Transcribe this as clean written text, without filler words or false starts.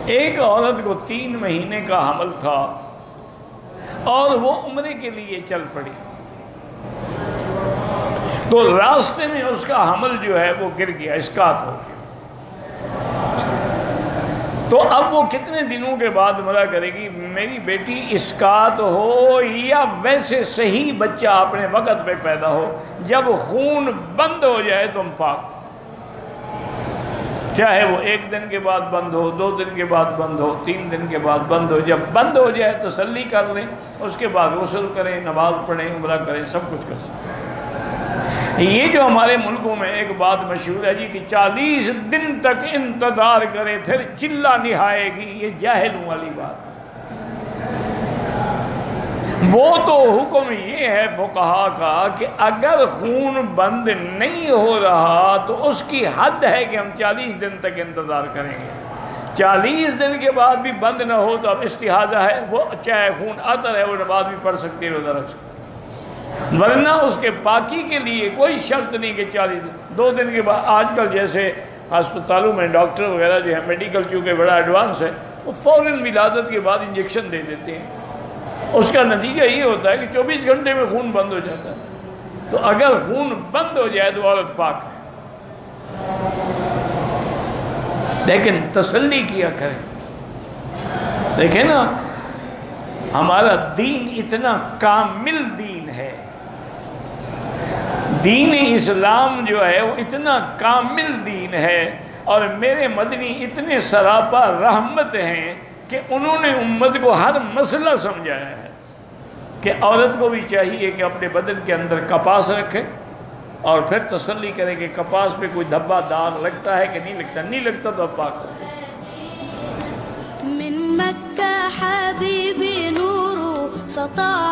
ایک عورت کو 3 مہینے کا حمل تھا اور وہ عمرے کے لیے چل پڑی، تو راستے میں اس کا حمل جو ہے وہ گر گیا، اسقاط ہو گیا۔ تو اب وہ کتنے دنوں کے بعد عمرہ کرے گی؟ میری بیٹی اسقاط ہو یا ویسے صحیح بچہ اپنے وقت پہ پیدا ہو، جب خون بند ہو جائے تم پاک، چاہے وہ 1 دن کے بعد بند ہو، 2 دن کے بعد بند ہو، 3 دن کے بعد بند ہو، جب بند ہو جائے تسلی کر لیں، اس کے بعد غسل کریں، نماز پڑھیں، عمرہ کریں، سب کچھ کر سکیں۔ یہ جو ہمارے ملکوں میں ایک بات مشہور ہے جی کہ 40 دن تک انتظار کرے پھر چلہ نہائے گی، یہ جاہلوں والی بات ہے۔ وہ تو حکم یہ ہے فقہا کا کہ اگر خون بند نہیں ہو رہا تو اس کی حد ہے کہ ہم 40 دن تک انتظار کریں گے۔ 40 دن کے بعد بھی بند نہ ہو تو اب استحاضہ ہے، وہ چاہے خون آتا رہے، وہ نماز بھی پڑھ سکتی ہے، روزہ رکھ سکتی ہے، ورنہ اس کے پاکی کے لیے کوئی شرط نہیں کہ 40 دن 2 دن کے بعد۔ آج کل جیسے ہسپتالوں میں ڈاکٹر وغیرہ جو ہے، میڈیکل چونکہ بڑا ایڈوانس ہے، وہ فوراً ولادت کے بعد انجیکشن دے دیتے ہیں، اس کا نتیجہ یہ ہوتا ہے کہ 24 گھنٹے میں خون بند ہو جاتا ہے۔ تو اگر خون بند ہو جائے تو عورت پاک ہے، لیکن تسلی کیا کریں۔ دیکھیں نا، ہمارا دین اتنا کامل دین ہے، دین اسلام جو ہے وہ اتنا کامل دین ہے، اور میرے مدنی اتنے سراپا رحمت ہیں کہ انہوں نے امت کو ہر مسئلہ سمجھایا ہے کہ عورت کو بھی چاہیے کہ اپنے بدن کے اندر کپاس رکھے اور پھر تسلی کرے کہ کپاس پہ کوئی دھبا داغ لگتا ہے کہ نہیں لگتا، نہیں لگتا تو اب پاک ہو۔ من مکہ حبیبی نور سطع